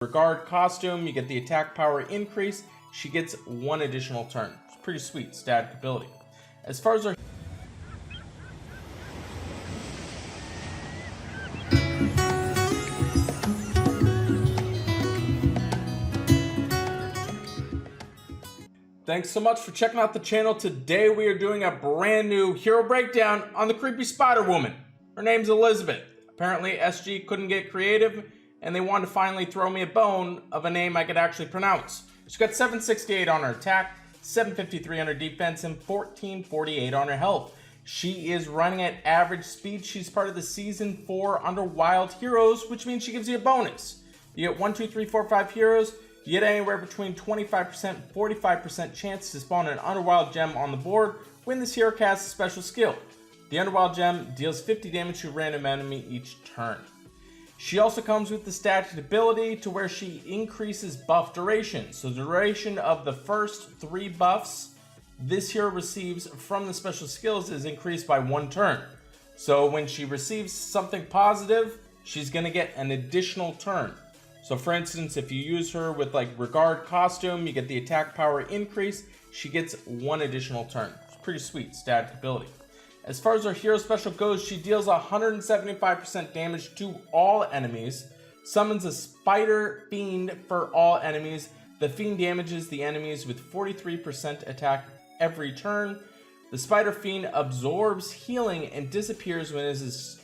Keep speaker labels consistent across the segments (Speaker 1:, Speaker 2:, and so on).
Speaker 1: Regard costume, you get the attack power increase. She gets 1 additional turn. It's pretty sweet static ability. As far as our Thanks so much for checking out the channel. Today we are doing a brand new hero breakdown on the creepy Spider Woman. Her name's Elizabeth. Apparently SG couldn't get creative and they wanted to finally throw me a bone of a name I could actually pronounce. She's got 768 on her attack, 753 on her defense, and 1448 on her health. She is running at average speed. She's part of the Season 4 Under Wild Heroes, which means she gives you a bonus. You get 1, 2, 3, 4, 5 heroes. You get anywhere between 25% and 45% chance to spawn an Underwild gem on the board when this hero casts a special skill. The Underwild gem deals 50 damage to a random enemy each turn. She also comes with the static ability to where she increases buff duration. So the duration of the first 3 buffs this hero receives from the special skills is increased by 1 turn. So when she receives something positive, she's going to get an additional turn. So for instance, if you use her with like Regard costume, you get the attack power increase. She gets 1 additional turn. It's pretty sweet static ability. As far as her hero special goes, she deals 175% damage to all enemies, summons a Spider Fiend for all enemies. The Fiend damages the enemies with 43% attack every turn. The Spider Fiend absorbs healing and disappears when it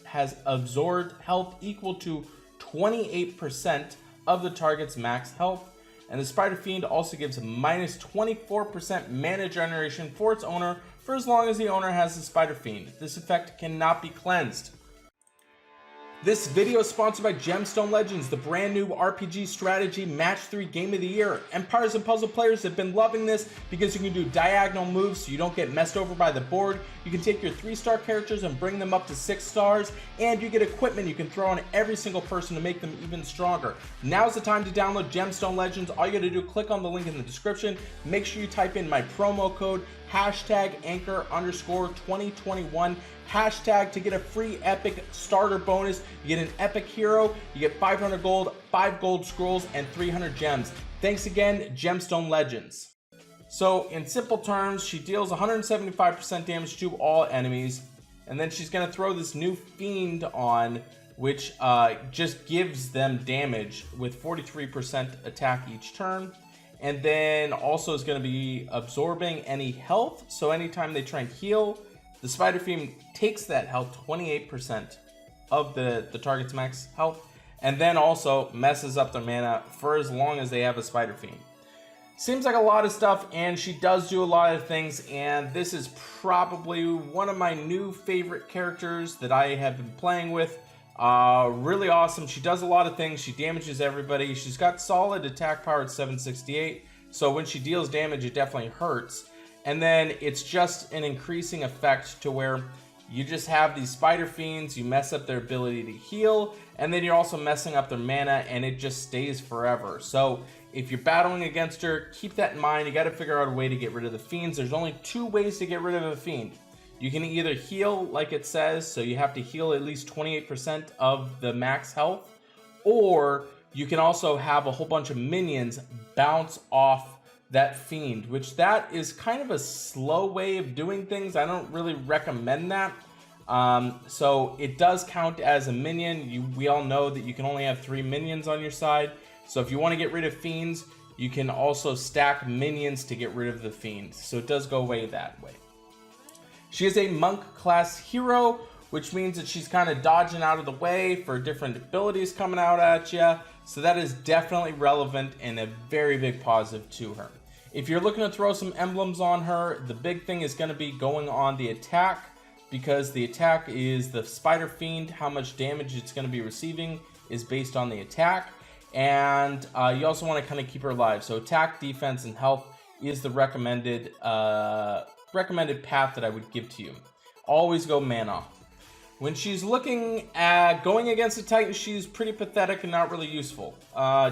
Speaker 1: has absorbed health equal to 28% of the target's max health. And the Spider Fiend also gives minus 24% mana generation for its owner for as long as the owner has the Spider Fiend. This effect cannot be cleansed. This video is sponsored by Gemstone Legends, the brand new RPG strategy match 3 game of the year. Empires and puzzle players have been loving this because you can do diagonal moves so you don't get messed over by the board. You can take your 3-star characters and bring them up to 6 stars, and you get equipment you can throw on every single person to make them even stronger. Now's the time to download Gemstone Legends. All you gotta do, click on the link in the description. Make sure you type in my promo code #Anchor_2021 hashtag to get a free epic starter bonus. You get an epic hero, you get 500 gold, 5 gold scrolls, and 300 gems. Thanks again, Gemstone Legends. So in simple terms, she deals 175% damage to all enemies, and then she's gonna throw this new Fiend on, which just gives them damage with 43% attack each turn. And then also is going to be absorbing any health. So anytime they try and heal, the Spider Fiend takes that health, 28% of the target's max health, and then also messes up their mana for as long as they have a Spider Fiend. Seems like a lot of stuff, and she does do a lot of things, and this is probably one of my new favorite characters that I have been playing with. Really awesome. She does a lot of things. She damages everybody. She's got solid attack power at 768, so when she deals damage it definitely hurts. And then it's just an increasing effect to where you just have these Spider Fiends, you mess up their ability to heal, and then you're also messing up their mana, and it just stays forever. So if you're battling against her, keep that in mind. You got to figure out a way to get rid of the Fiends. There's only 2 ways to get rid of a Fiend. You can either heal like it says, so you have to heal at least 28% of the max health, or you can also have a whole bunch of minions bounce off that Fiend, which that is kind of a slow way of doing things. I don't really recommend that. So it does count as a minion. We all know that you can only have 3 minions on your side. So if you want to get rid of Fiends, you can also stack minions to get rid of the Fiend. So it does go away that way. She is a monk class hero, which means that she's kind of dodging out of the way for different abilities coming out at you. So that is definitely relevant and a very big positive to her. If you're looking to throw some emblems on her, the big thing is going to be going on the attack, because the attack is the Spider Fiend. How much damage it's going to be receiving is based on the attack. And you also want to kind of keep her alive. So attack, defense, and health is the recommended path that I would give to you. Always go mana. When she's looking at going against a Titan, she's pretty pathetic and not really useful.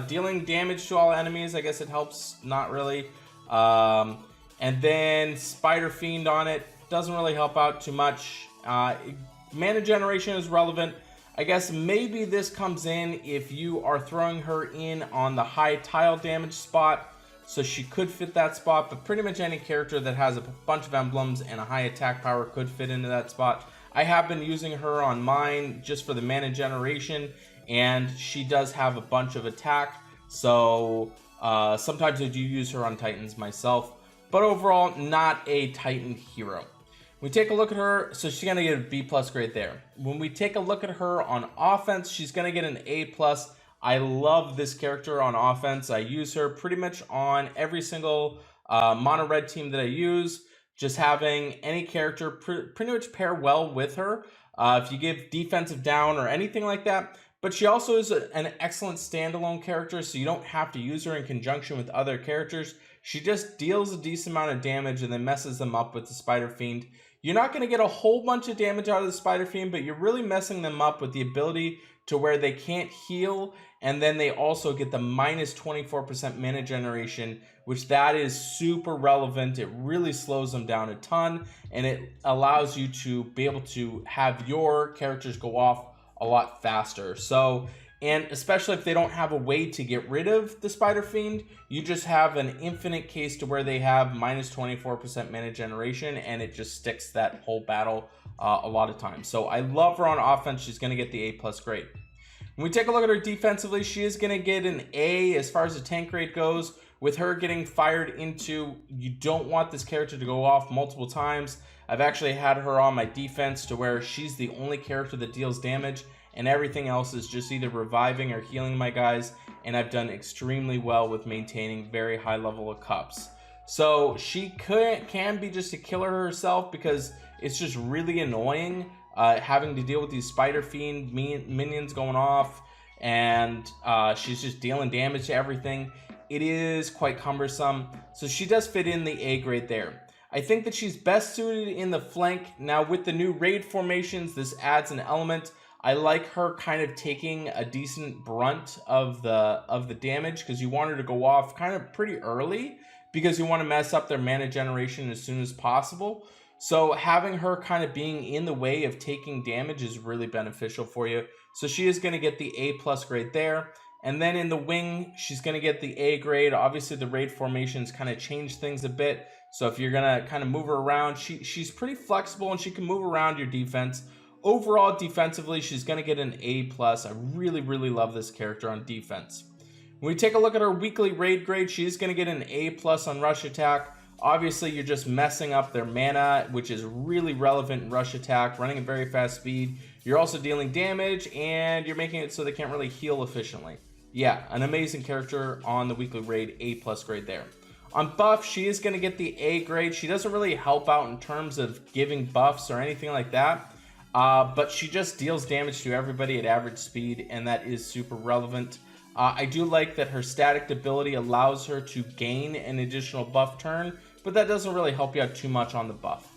Speaker 1: Dealing damage to all enemies, I guess it helps, not really. And then Spider Fiend on it doesn't really help out too much. Mana generation is relevant. I guess maybe this comes in if you are throwing her in on the high tile damage spot, so she could fit that spot, but pretty much any character that has a bunch of emblems and a high attack power could fit into that spot. I have been using her on mine just for the mana generation, and she does have a bunch of attack, so sometimes I do use her on Titans myself, but overall not a Titan hero. We take a look at her, so she's going to get a B+ grade there. When we take a look at her on offense, she's going to get an A+. I love this character on offense. I use her pretty much on every single mono red team that I use. Just having any character pretty much pair well with her. If you give defensive down or anything like that. But she also is an excellent standalone character, so you don't have to use her in conjunction with other characters. She just deals a decent amount of damage and then messes them up with the Spider Fiend. You're not going to get a whole bunch of damage out of the Spider Fiend, but you're really messing them up with the ability to where they can't heal, and then they also get the minus 24% mana generation, which that is super relevant. It really slows them down a ton, and it allows you to be able to have your characters go off a lot faster. So, and especially if they don't have a way to get rid of the Spider Fiend, you just have an infinite case to where they have minus 24% mana generation, and it just sticks that whole battle a lot of times. So I love her on offense. She's going to get the A+ grade. When we take a look at her defensively, she is going to get an A as far as the tank rate goes. With her getting fired into, you don't want this character to go off multiple times. I've actually had her on my defense to where she's the only character that deals damage, and everything else is just either reviving or healing my guys, and I've done extremely well with maintaining very high level of cups. So she can be just a killer herself, because it's just really annoying having to deal with these Spider Fiend minions going off, and she's just dealing damage to everything. It is quite cumbersome, so she does fit in the A grade there. I think that she's best suited in the flank. Now with the new raid formations, this adds an element. I like her kind of taking a decent brunt of the damage, because you want her to go off kind of pretty early, because you want to mess up their mana generation as soon as possible. So having her kind of being in the way of taking damage is really beneficial for you. So she is going to get the A+ grade there. And then in the wing, she's going to get the A grade. Obviously, the raid formations kind of change things a bit. So if you're going to kind of move her around, she's pretty flexible, and she can move around your defense. Overall, defensively, she's going to get an A+. I really, really love this character on defense. When we take a look at her weekly raid grade, she's going to get an A+ on rush attack. Obviously, you're just messing up their mana, which is really relevant in rush attack, running at very fast speed. You're also dealing damage, and you're making it so they can't really heal efficiently. Yeah, an amazing character on the weekly raid, A+ grade there. On buff, she is going to get the A grade. She doesn't really help out in terms of giving buffs or anything like that, but she just deals damage to everybody at average speed, and that is super relevant. I do like that her static ability allows her to gain an additional buff turn, but that doesn't really help you out too much on the buff.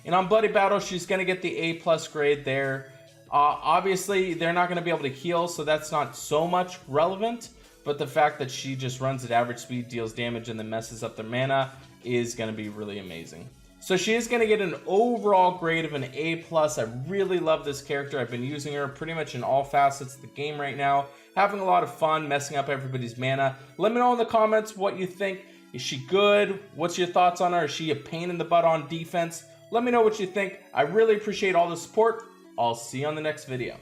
Speaker 1: And on Bloody Battle, she's going to get the A+ grade there. Obviously, they're not going to be able to heal, so that's not so much relevant, but the fact that she just runs at average speed, deals damage, and then messes up their mana is going to be really amazing. So she is going to get an overall grade of an A+. I really love this character. I've been using her pretty much in all facets of the game right now. Having a lot of fun messing up everybody's mana. Let me know in the comments what you think. Is she good? What's your thoughts on her? Is she a pain in the butt on defense? Let me know what you think. I really appreciate all the support. I'll see you on the next video.